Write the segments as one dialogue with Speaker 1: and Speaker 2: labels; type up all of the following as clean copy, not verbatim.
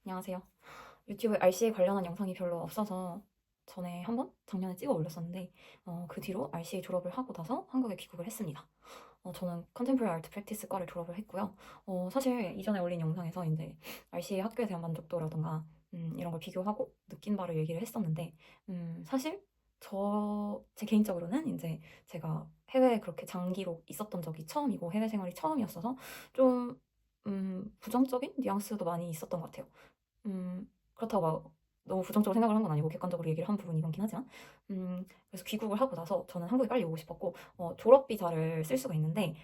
Speaker 1: 안녕하세요. 유튜브에 RC에 관련한 영상이 별로 없어서 전에 한번 작년에 찍어 올렸었는데 그 뒤로 RCA 졸업을 하고 나서 한국에 귀국을 했습니다. 저는 컨템포러리 아트 프랙티스과를 졸업을 했고요. 사실 이전에 올린 영상에서 이제 RCA 학교에 대한 만족도라든가 이런 걸 비교하고 느낀 바를 얘기를 했었는데 사실 제 개인적으로는 이제 제가 해외에 그렇게 장기로 있었던 적이 처음이고 해외 생활이 처음이었어서 좀 부정적인 뉘앙스도 많이 있었던 것 같아요. 그렇다고 막 너무 부정적으로 생각을 한 건 아니고 객관적으로 얘기를 한 부분이 많긴 하지만 그래서 귀국을 하고 나서 저는 한국에 빨리 오고 싶었고 졸업 비자를 쓸 수가 있는데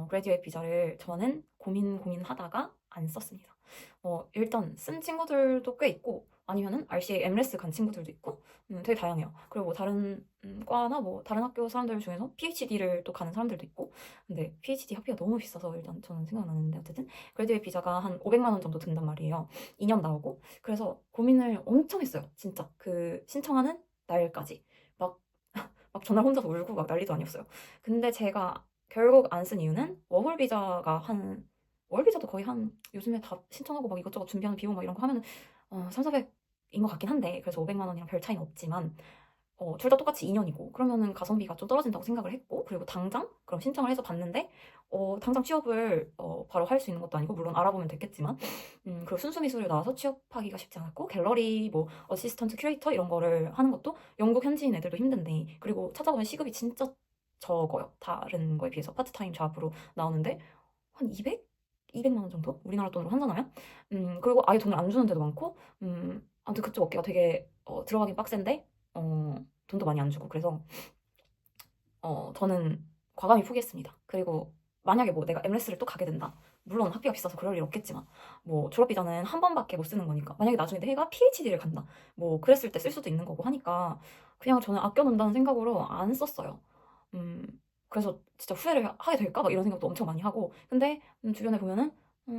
Speaker 1: 그레듀에이트 비자를 저는 고민하다가 안 썼습니다. 일단 쓴 친구들도 꽤 있고 아니면은 RCA 엠레스 간 친구들도 있고 되게 다양해요. 그리고 뭐 다른 과나 뭐 다른 학교 사람들 중에서 PhD를 또 가는 사람들도 있고 근데 PhD 학비가 너무 비싸서 일단 저는 생각나는데 어쨌든 그레듀에이트 비자가 한 500만 원 정도 든단 말이에요. 2년 나오고 그래서 고민을 엄청 했어요. 진짜 그 신청하는 날까지 막 막 전날 혼자서 울고 막 난리도 아니었어요. 근데 제가 결국 안 쓴 이유는 워홀 비자도 거의 한 요즘에 다 신청하고 막 이것저것 준비하는 비용 막 이런 거 하면은 3, 400인 것 같긴 한데 그래서 500만 원이랑 별 차이는 없지만 둘 다 똑같이 2년이고 그러면은 가성비가 좀 떨어진다고 생각을 했고 그리고 당장 그럼 신청을 해서 봤는데 당장 취업을 바로 할 수 있는 것도 아니고 물론 알아보면 됐겠지만 그리고 순수 미술을 나와서 취업하기가 쉽지 않았고 갤러리 뭐 어시스턴트 큐레이터 이런 거를 하는 것도 영국 현지인 애들도 힘든데 그리고 찾아보면 시급이 진짜 적어요. 다른 거에 비해서 파트타임 잡으로 나오는데 한 200만 원 정도? 우리나라 돈으로 환산하면? 그리고 아예 돈을 안 주는 데도 많고 아무튼 그쪽 업계가 되게 들어가긴 빡센데 돈도 많이 안 주고 그래서 저는 과감히 포기했습니다. 그리고 만약에 뭐 내가 엠레스를 또 가게 된다. 물론 학비가 비싸서 그럴 일 없겠지만 뭐 졸업비자는 한 번밖에 못 쓰는 거니까 만약에 나중에 내가 PhD를 간다. 뭐 그랬을 때 쓸 수도 있는 거고 하니까 그냥 저는 아껴놓는다는 생각으로 안 썼어요. 음, 그래서 진짜 후회를 하게 될까? 막 이런 생각도 엄청 많이 하고 근데 주변에 보면은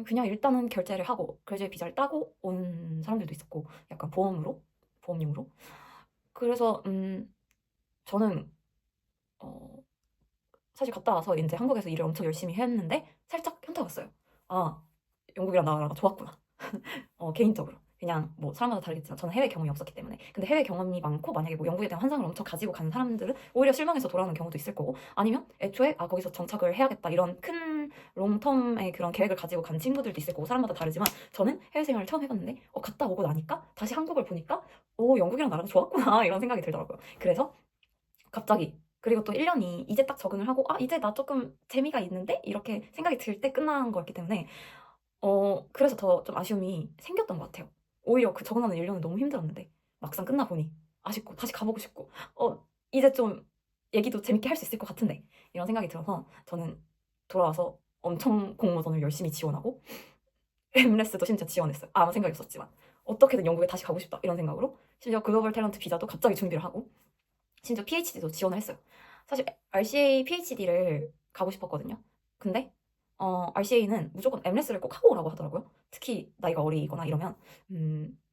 Speaker 1: 그냥 일단은 결제를 하고 그래서 비자를 따고 온 사람들도 있었고 약간 보험용으로 그래서 저는 어, 사실 갔다 와서 이제 한국에서 일을 엄청 열심히 했는데 살짝 현타가 왔어요. 아, 영국이랑 나라가 좋았구나. 개인적으로. 그냥 뭐 사람마다 다르겠지만 저는 해외 경험이 없었기 때문에. 근데 해외 경험이 많고 만약에 뭐 영국에 대한 환상을 엄청 가지고 가는 사람들은 오히려 실망해서 돌아오는 경우도 있을 거고 아니면 애초에 거기서 정착을 해야겠다 이런 큰 롱텀의 그런 계획을 가지고 간 친구들도 있을 거고 사람마다 다르지만 저는 해외 생활을 처음 해봤는데 갔다 오고 나니까 다시 한국을 보니까 영국이랑 나라가 좋았구나 이런 생각이 들더라고요. 그래서 갑자기 그리고 또 1년이 이제 딱 적응을 하고 이제 나 조금 재미가 있는데 이렇게 생각이 들 때 끝난 거였기 때문에 그래서 더 좀 아쉬움이 생겼던 것 같아요. 오히려 그 적응하는 1년은 너무 힘들었는데 막상 끝나 보니 아쉽고 다시 가보고 싶고 이제 좀 얘기도 재밌게 할 수 있을 것 같은데 이런 생각이 들어서 저는 돌아와서 엄청 공모전을 열심히 지원하고 엠레스도 심지어 지원했어요. 아무 생각이 없었지만 어떻게든 영국에 다시 가고 싶다 이런 생각으로 심지어 글로벌 탤런트 비자도 갑자기 준비를 하고 심지어 PhD도 지원을 했어요. 사실 RCA PhD를 가고 싶었거든요. 근데 RCA는 무조건 엠레스를 꼭 하고 오라고 하더라고요. 특히 나이가 어리거나 이러면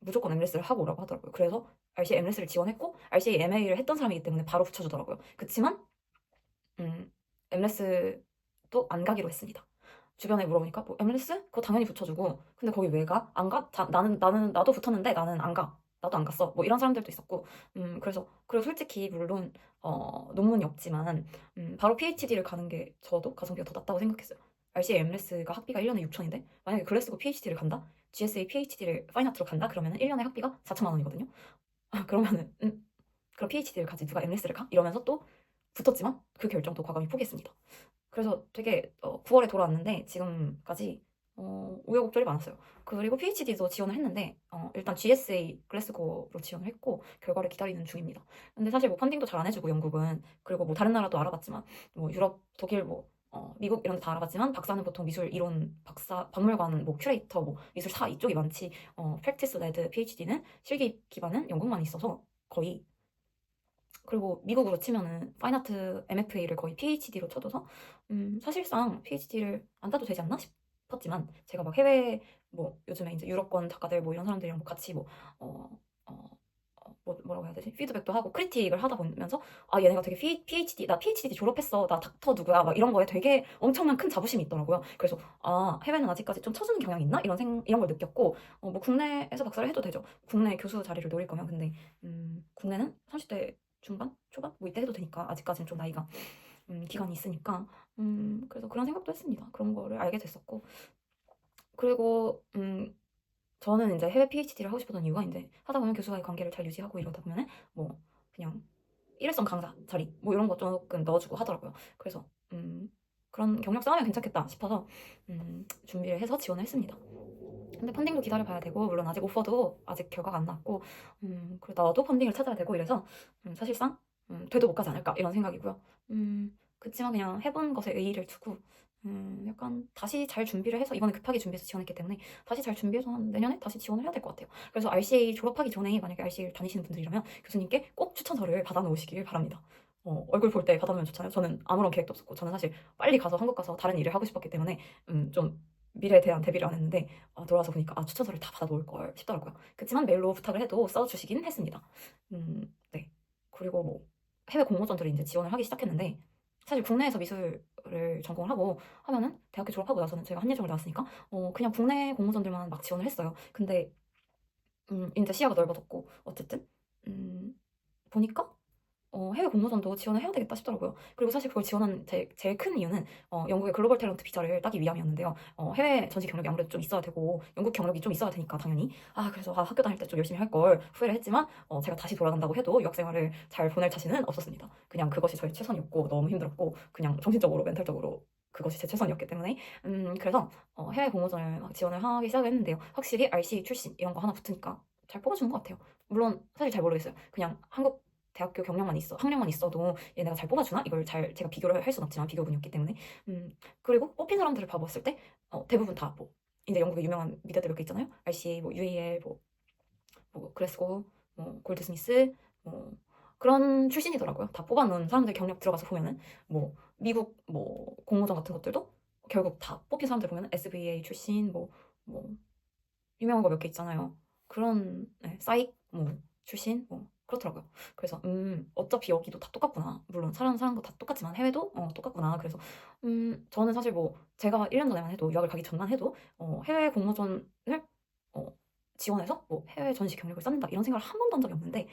Speaker 1: 무조건 엠레스를 하고 오라고 하더라고요. 그래서 RCA 엠레스를 지원했고 RCA MA를 했던 사람이기 때문에 바로 붙여주더라고요. 그치만 음, 엠레스도 안 가기로 했습니다. 주변에 물어보니까 뭐 엠레스? 그거 당연히 붙여주고 근데 거기 왜 가? 안 가? 나도 붙었는데 나는 안 가. 나도 안 갔어. 뭐 이런 사람들도 있었고 그래서 그리고 솔직히 물론 논문이 없지만 바로 PhD를 가는 게 저도 가성비가 더 낫다고 생각했어요. RCA 엠레스가 학비가 1년에 6천인데 만약에 글래스고 PhD를 간다? GSA PhD를 파인아트로 간다? 그러면 1년에 학비가 4천만 원이거든요. 그러면은 그럼 PhD를 가지 누가 엠레스를 가? 이러면서 또 붙었지만 그 결정도 과감히 포기했습니다. 그래서 되게 9월에 돌아왔는데 지금까지 우여곡절이 많았어요. 그리고 PhD도 지원을 했는데 일단 GSA 글래스고로 지원을 했고 결과를 기다리는 중입니다. 근데 사실 뭐 펀딩도 잘 안 해주고 영국은 그리고 뭐 다른 나라도 알아봤지만 뭐 유럽, 독일 뭐 미국 이런 데 다 알아봤지만 박사는 보통 미술 이론 박사, 박물관 뭐 큐레이터 뭐 미술사 이쪽이 많지 프랙티스 레드 PhD는 실기 기반은 영국만 있어서 거의 그리고 미국으로 치면은 파인아트 MFA를 거의 PhD로 쳐줘서 사실상 PhD를 안 따도 되지 않나 싶었지만 제가 막 해외 뭐 요즘에 이제 유럽권 작가들 뭐 이런 사람들이랑 뭐 같이 뭐 뭐라고 해야 되지? 피드백도 하고 크리틱을 하다 보면서 아 얘네가 되게 나 PhD 졸업했어. 나 닥터 누구야? 막 이런 거에 되게 엄청난 큰 자부심이 있더라고요. 그래서 아 해외는 아직까지 좀 쳐주는 경향이 있나? 이런 걸 느꼈고 뭐 국내에서 박사를 해도 되죠. 국내 교수 자리를 노릴 거면 근데 국내는 30대 중반? 초반? 뭐 이때 해도 되니까 아직까지는 좀 나이가 기간이 있으니까 그래서 그런 생각도 했습니다. 그런 거를 알게 됐었고 그리고 저는 이제 해외 PhD를 하고 싶었던 이유가 이제 하다 보면 교수와의 관계를 잘 유지하고 이러다 보면은 뭐 그냥 일회성 강사 자리 뭐 이런 거 조금 넣어주고 하더라고요. 그래서 그런 경력 쌓으면 괜찮겠다 싶어서 준비를 해서 지원을 했습니다. 근데 펀딩도 기다려봐야 되고 물론 아직 오퍼도 아직 결과가 안 나왔고 그리고 나도 펀딩을 찾아야 되고 이래서 사실상 돼도 못 가지 않을까 이런 생각이고요. 그치만 그냥 해본 것에 의의를 두고 약간 다시 잘 준비를 해서 이번에 급하게 준비해서 지원했기 때문에 다시 잘 준비해서 한 내년에 다시 지원을 해야 될 것 같아요. 그래서 RCA 졸업하기 전에 만약에 RCA를 다니시는 분들이라면 교수님께 꼭 추천서를 받아놓으시길 바랍니다. 얼굴 볼 때 받아놓으면 좋잖아요. 저는 아무런 계획도 없었고 저는 사실 빨리 가서 한국 가서 다른 일을 하고 싶었기 때문에 좀 미래에 대한 대비를 안 했는데 돌아와서 보니까 추천서를 다 받아놓을 걸 싶더라고요. 그렇지만 메일로 부탁을 해도 써주시긴 했습니다. 네. 그리고 뭐 해외 공모전들을 이제 지원을 하기 시작했는데 사실 국내에서 미술을 전공을 하고 하면은 대학교 졸업하고 나서는 제가 한예종을 나왔으니까 그냥 국내 공모전들만 막 지원을 했어요. 근데 이제 시야가 넓어졌고 어쨌든 보니까 해외 공모전도 지원을 해야 되겠다 싶더라고요. 그리고 사실 그걸 지원한 제일 큰 이유는 영국의 글로벌 탤런트 비자를 따기 위함이었는데요. 해외 전시 경력이 아무래도 좀 있어야 되고 영국 경력이 좀 있어야 되니까 당연히 그래서 학교 다닐 때 좀 열심히 할 걸 후회를 했지만 제가 다시 돌아간다고 해도 유학 생활을 잘 보낼 자신은 없었습니다. 그냥 그것이 저의 최선이었고 너무 힘들었고 그냥 정신적으로 멘탈적으로 그것이 제 최선이었기 때문에 그래서 해외 공모전을 막 지원을 하기 시작했는데요. 확실히 RC 출신 이런 거 하나 붙으니까 잘 뽑아주는 것 같아요. 물론 사실 잘 모르겠어요. 그냥 한국 대학교 학력만 있어도 얘네가 잘 뽑아주나? 이걸 잘 제가 비교를 할 수는 없지만 비교군이었기 때문에 그리고 뽑힌 사람들을 봐봤을 때 대부분 다 뭐 이제 영국의 유명한 미대들 몇 개 있잖아요. RCA, 뭐 UAL, 뭐 그레스고, 뭐 골드스미스, 뭐 그런 출신이더라고요. 다 뽑아놓은 사람들 경력 들어가서 보면은 뭐 미국 뭐 공모전 같은 것들도 결국 다 뽑힌 사람들 보면은 SVA 출신 뭐 유명한 거 몇 개 있잖아요. 그런 사익 뭐 출신 뭐 그렇더라고요. 그래서 어차피 여기도 다 똑같구나. 물론 사는 거 다 똑같지만 해외도 똑같구나. 그래서 저는 사실 뭐 제가 1년 전에만 해도 유학을 가기 전만 해도 해외 공모전을 어, 지원해서 뭐 해외 전시 경력을 쌓는다 이런 생각을 한 번도 한 적이 없는데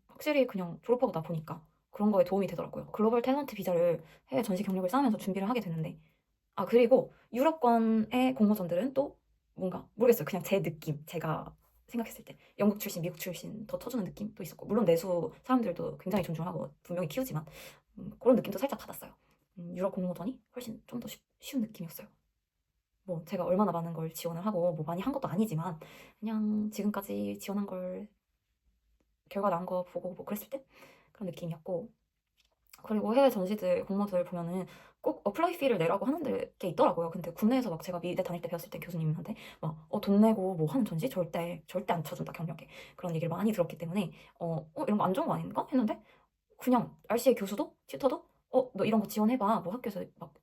Speaker 1: 확실히 그냥 졸업하고 나 보니까 그런 거에 도움이 되더라고요. 글로벌 탤런트 비자를 해외 전시 경력을 쌓으면서 준비를 하게 됐는데 그리고 유럽권의 공모전들은 또 뭔가 모르겠어요. 그냥 제 느낌, 제가 생각했을 때 영국 출신, 미국 출신 더 쳐주는 느낌도 있었고 물론 내수 사람들도 굉장히 존중하고 분명히 키우지만 그런 느낌도 살짝 받았어요. 유럽 공모전이 훨씬 좀 더 쉬운 느낌이었어요. 뭐 제가 얼마나 많은 걸 지원을 하고 뭐 많이 한 것도 아니지만 그냥 지금까지 지원한 걸 결과 난 거 보고 뭐 그랬을 때 그런 느낌이었고 그리고 해외 전시들 공모들 보면은 꼭 어플라이 피를 내라고 하는 게 있더라고요. 근데 국내에서 막 제가 미대 다닐 때 배웠을 때 교수님한테 막 돈 내고 뭐 하는 전시 절대 안 쳐준다 경력에 그런 얘기를 많이 들었기 때문에 이런 거 안 좋은 거 아닌가 했는데 그냥 RC의 교수도 튜터도 너 이런 거 지원해봐 뭐 학교에서 막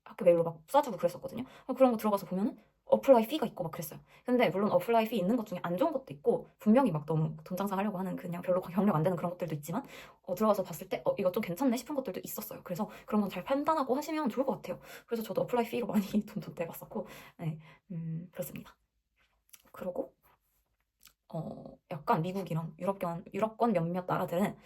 Speaker 1: 학교 메일로 막 쏴주고 그랬었거든요. 그런 거 들어가서 보면은 어플라이 피가 있고 막 그랬어요. 근데 물론 어플라이 피 있는 것 중에 안 좋은 것도 있고 분명히 막 너무 돈 장사하려고 하는 그냥 별로 경력 안 되는 그런 것들도 있지만 들어가서 봤을 때 이거 좀 괜찮네 싶은 것들도 있었어요. 그래서 그런 건 잘 판단하고 하시면 좋을 것 같아요. 그래서 저도 어플라이 피로 많이 돈 내봤었고 네, 그렇습니다. 그리고 약간 미국이랑 유럽권 몇몇 나라들은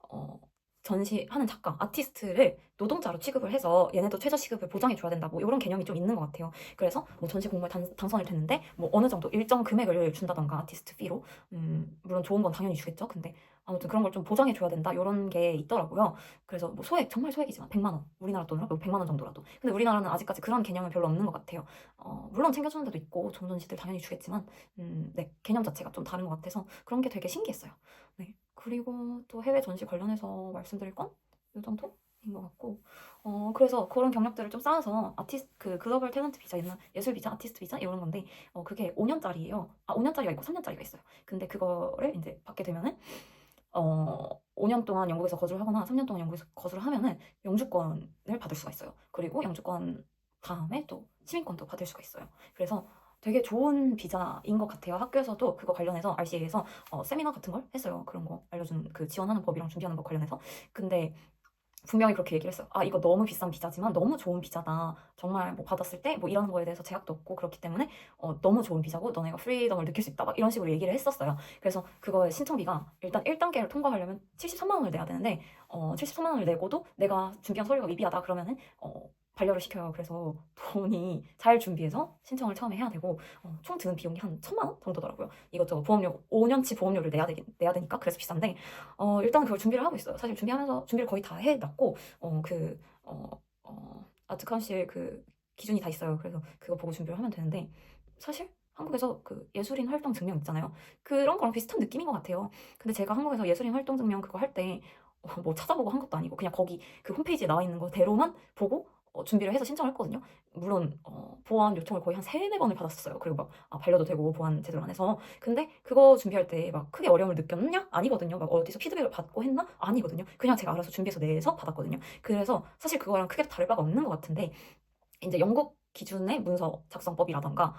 Speaker 1: 어, 전시하는 작가, 아티스트를 노동자로 취급을 해서 얘네도 최저 시급을 보장해 줘야 된다. 뭐 이런 개념이 좀 있는 것 같아요. 그래서 뭐 전시 공모에 당선이 됐는데 뭐 어느 정도 일정 금액을 준다던가 아티스트 피로 물론 좋은 건 당연히 주겠죠. 근데 아무튼 그런 걸 좀 보장해 줘야 된다. 이런 게 있더라고요. 그래서 뭐 소액 정말 소액이지만 100만 원 우리나라 돈으로 100만 원 정도라도. 근데 우리나라는 아직까지 그런 개념은 별로 없는 것 같아요. 물론 챙겨주는 데도 있고 좋은 전시들 당연히 주겠지만 네, 개념 자체가 좀 다른 것 같아서 그런 게 되게 신기했어요. 네. 그리고 또 해외 전시 관련해서 말씀드릴 건 이 정도인 것 같고, 그래서 그런 경력들을 좀 쌓아서 그 글로벌 탤런트 비자 있는 예술 비자, 아티스트 비자 이런 건데, 그게 5년짜리예요. 5년짜리가 있고 3년짜리가 있어요. 근데 그거를 이제 받게 되면은 5년 동안 영국에서 거주를 하거나 3년 동안 영국에서 거주를 하면은 영주권을 받을 수가 있어요. 그리고 영주권 다음에 또 시민권도 받을 수가 있어요. 그래서 되게 좋은 비자인 것 같아요. 학교에서도 그거 관련해서 RCA에서 세미나 같은 걸 했어요. 그런 거 알려준 그 지원하는 법이랑 준비하는 법 관련해서. 근데 분명히 그렇게 얘기를 했어요. 아, 이거 너무 비싼 비자지만 너무 좋은 비자다. 정말 뭐 받았을 때 뭐 이런 거에 대해서 제약도 없고 그렇기 때문에 너무 좋은 비자고 너네가 프리덤을 느낄 수 있다. 막 이런 식으로 얘기를 했었어요. 그래서 그거의 신청비가 일단 1단계를 통과하려면 73만 원을 내야 되는데 73만 원을 내고도 내가 준비한 서류가 미비하다 그러면은 반려를 시켜요. 그래서 돈이 잘 준비해서 신청을 처음에 해야 되고 총 드는 비용이 한 1,000만 원 정도더라고요. 이것저것 보험료 5년치 보험료를 내야 되니까 그래서 비싼데 일단 그걸 준비를 하고 있어요. 사실 준비하면서 준비를 거의 다 해놨고 아트 카운실 그 기준이 다 있어요. 그래서 그거 보고 준비를 하면 되는데 사실 한국에서 그 예술인 활동 증명 있잖아요. 그런 거랑 비슷한 느낌인 것 같아요. 근데 제가 한국에서 예술인 활동 증명 그거 할 때 뭐 찾아보고 한 것도 아니고 그냥 거기 그 홈페이지에 나와 있는 거대로만 보고 준비를 해서 신청을 했거든요. 물론 보완 요청을 거의 한 3-4번을 받았었어요. 그리고 막 반려도 되고 보완 제대로 안 해서. 근데 그거 준비할 때 막 크게 어려움을 느꼈냐? 아니거든요. 막 어디서 피드백을 받고 했나? 아니거든요. 그냥 제가 알아서 준비해서 내서 받았거든요. 그래서 사실 그거랑 크게 다를 바가 없는 것 같은데 이제 영국 기준의 문서 작성법이라던가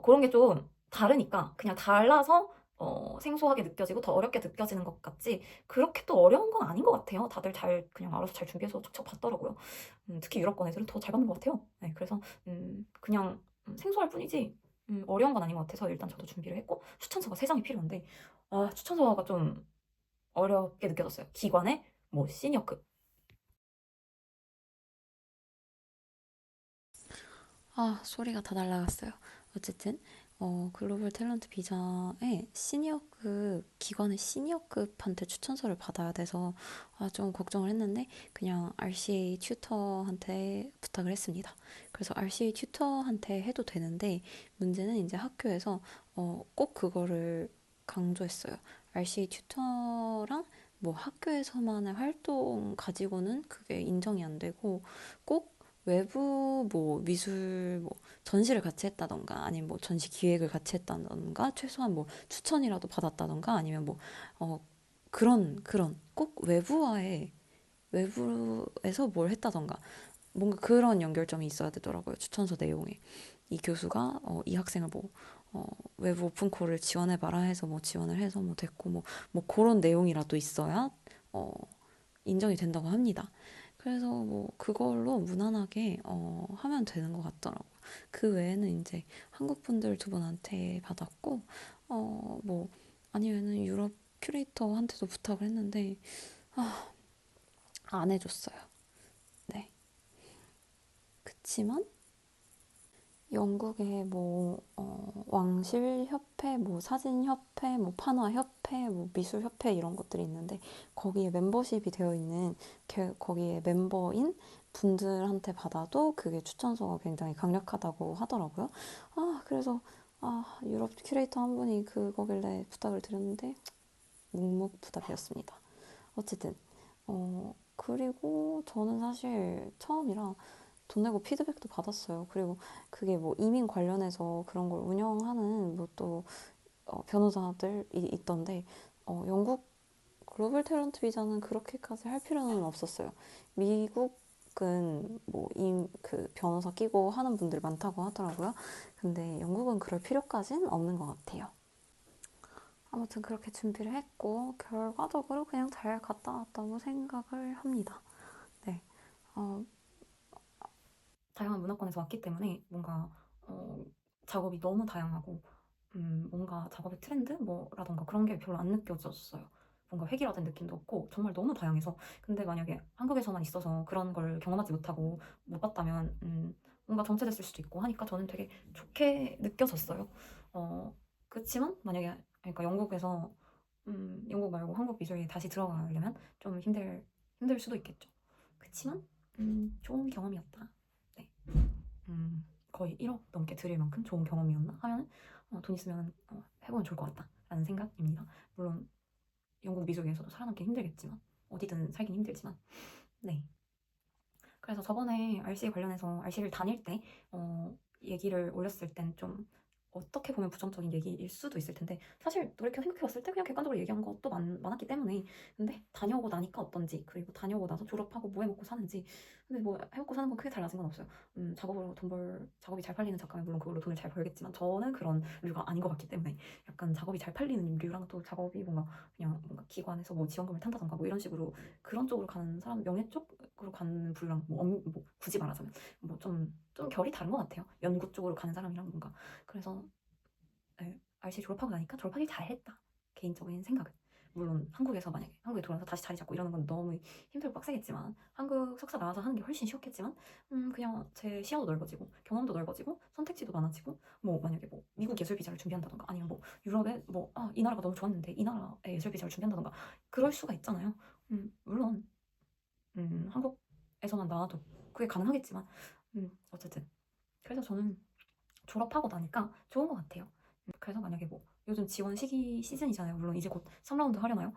Speaker 1: 그런 게 좀 다르니까 그냥 달라서 생소하게 느껴지고 더 어렵게 느껴지는 것 같지 그렇게 또 어려운 건 아닌 것 같아요. 다들 잘 그냥 알아서 잘 준비해서 척척 봤더라고요. 특히 유럽권 애들은 더 잘 받는 것 같아요. 네, 그래서 그냥 생소할 뿐이지 어려운 건 아닌 것 같아서 일단 저도 준비를 했고 추천서가 3장이 필요한데 추천서가 좀 어렵게 느껴졌어요. 기관의 뭐 시니어급.
Speaker 2: 아, 소리가 다 날라갔어요. 어쨌든, 글로벌 탤런트 비자에 시니어급, 기관의 시니어급한테 추천서를 받아야 돼서, 좀 걱정을 했는데, 그냥 RCA 튜터한테 부탁을 했습니다. 그래서 RCA 튜터한테 해도 되는데, 문제는 이제 학교에서, 꼭 그거를 강조했어요. RCA 튜터랑 뭐 학교에서만의 활동 가지고는 그게 인정이 안 되고, 꼭 외부 뭐 미술 뭐 전시를 같이 했다던가 아니면 뭐 전시 기획을 같이 했다던가 최소한 뭐 추천이라도 받았다던가 아니면 뭐 그런 꼭 외부에서 뭘 했다던가 뭔가 그런 연결점이 있어야 되더라고요. 추천서 내용에 이 교수가 이 학생을 뭐 외부 오픈콜을 지원해봐라 해서 뭐 지원을 해서 뭐 됐고 뭐 그런 내용이라도 있어야 어, 인정이 된다고 합니다. 그래서 뭐 그걸로 무난하게 하면 되는 것 같더라고요. 그 외에는 이제 한국 분들 2분한테 받았고 뭐 아니면은 유럽 큐레이터한테도 부탁을 했는데 안 해줬어요. 네. 그치만 영국의 뭐 왕실협회, 뭐 사진협회, 뭐 판화협회, 뭐 미술협회 이런 것들이 있는데 거기에 멤버십이 되어 있는 거기에 멤버인 분들한테 받아도 그게 추천서가 굉장히 강력하다고 하더라고요. 그래서 유럽 큐레이터 한 분이 그거길래 부탁을 드렸는데 묵묵부답이었습니다. 어쨌든 그리고 저는 사실 처음이라 돈 내고 피드백도 받았어요. 그리고 그게 뭐 이민 관련해서 그런 걸 운영하는 뭐 또 변호사들이 있던데 영국 글로벌 탤런트 비자는 그렇게까지 할 필요는 없었어요. 미국은 뭐 그 변호사 끼고 하는 분들 많다고 하더라고요. 근데 영국은 그럴 필요까지는 없는 것 같아요. 아무튼 그렇게 준비를 했고 결과적으로 그냥 잘 갔다 왔다고 생각을 합니다. 네. 어,
Speaker 1: 다양한 문화권에서 왔기 때문에 뭔가 작업이 너무 다양하고 뭔가 작업의 트렌드 뭐라던가 그런 게 별로 안 느껴졌어요. 뭔가 획일화된 느낌도 없고 정말 너무 다양해서 근데 만약에 한국에서만 있어서 그런 걸 경험하지 못하고 못 봤다면 뭔가 정체됐을 수도 있고 하니까 저는 되게 좋게 느껴졌어요. 그렇지만 만약에 그러니까 영국에서 영국 말고 한국 미술에 다시 들어가려면 좀 힘들 수도 있겠죠. 그렇지만 좋은 경험이었다. 네. 거의 1억 넘게 들일 만큼 좋은 경험이었나 하면 돈 있으면 해보면 좋을 것 같다라는 생각입니다. 물론 영국 미술계에서도 살아남기 힘들겠지만 어디든 살긴 힘들지만 네. 그래서 저번에 RC 관련해서 RC를 다닐 때 얘기를 올렸을 땐 좀 어떻게 보면 부정적인 얘기일 수도 있을 텐데 사실 돌이켜 생각해봤을 때 그냥 객관적으로 얘기한 것도 많았기 때문에 근데 다녀오고 나니까 어떤지 그리고 다녀오고 나서 졸업하고 뭐 해먹고 사는지 근데 뭐 해먹고 사는 건 크게 달라진 건 없어요. 작업으로 작업이 잘 팔리는 작가면 물론 그걸로 돈을 잘 벌겠지만 저는 그런 류가 아닌 것 같기 때문에 약간 작업이 잘 팔리는 류랑 또 작업이 뭔가 그냥 뭔가 기관에서 뭐 지원금을 탄다던가 뭐 이런 식으로 그런 쪽으로 가는 사람 명예 쪽으로 가는 부류랑 뭐 굳이 말하자면 뭐 좀 결이 다른 것 같아요. 연구 쪽으로 가는 사람이랑 뭔가 그래서 네, RC 졸업하고 나니까 졸업하길 잘했다. 개인적인 생각은. 물론 한국에서 만약에 한국에 돌아와서 다시 자리 잡고 이러는 건 너무 힘들고 빡세겠지만 한국 석사 나와서 하는 게 훨씬 쉬웠겠지만 그냥 제 시야도 넓어지고 경험도 넓어지고 선택지도 많아지고 뭐 만약에 뭐 미국 예술 비자를 준비한다던가 아니면 뭐 유럽에 뭐 이 나라가 너무 좋았는데 이 나라의 예술 비자를 준비한다던가 그럴 수가 있잖아요. 물론 한국에서만 나와도 그게 가능하겠지만 어쨌든 그래서 저는 졸업하고 나니까 좋은 것 같아요. 그래서 만약에 뭐 요즘 지원 시즌이잖아요. 물론 이제 곧 3라운드 하려나요?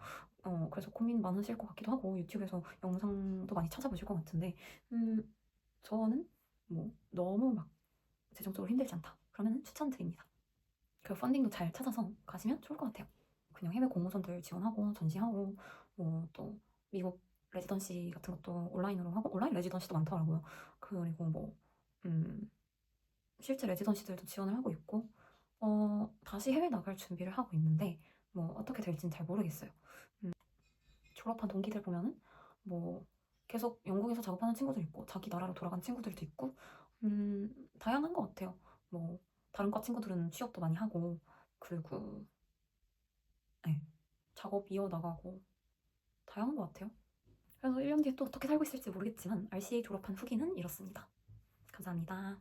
Speaker 1: 그래서 고민 많으실 것 같기도 하고 유튜브에서 영상도 많이 찾아보실 것 같은데 저는 뭐 너무 막 재정적으로 힘들지 않다. 그러면 추천드립니다. 그 펀딩도 잘 찾아서 가시면 좋을 것 같아요. 그냥 해외 공모전들 지원하고 전시하고 뭐 또 미국 레지던시 같은 것도 온라인으로 하고 온라인 레지던시도 많더라고요. 그리고 뭐 실제 레지던시들도 지원을 하고 있고 다시 해외 나갈 준비를 하고 있는데 뭐 어떻게 될지는 잘 모르겠어요. 졸업한 동기들 보면은 뭐 계속 영국에서 작업하는 친구들 있고 자기 나라로 돌아간 친구들도 있고 다양한 것 같아요. 뭐 다른 과 친구들은 취업도 많이 하고 그리고 네, 작업 이어나가고 다양한 것 같아요. 그래서 1년 뒤에 또 어떻게 살고 있을지 모르겠지만 RCA 졸업한 후기는 이렇습니다. 감사합니다.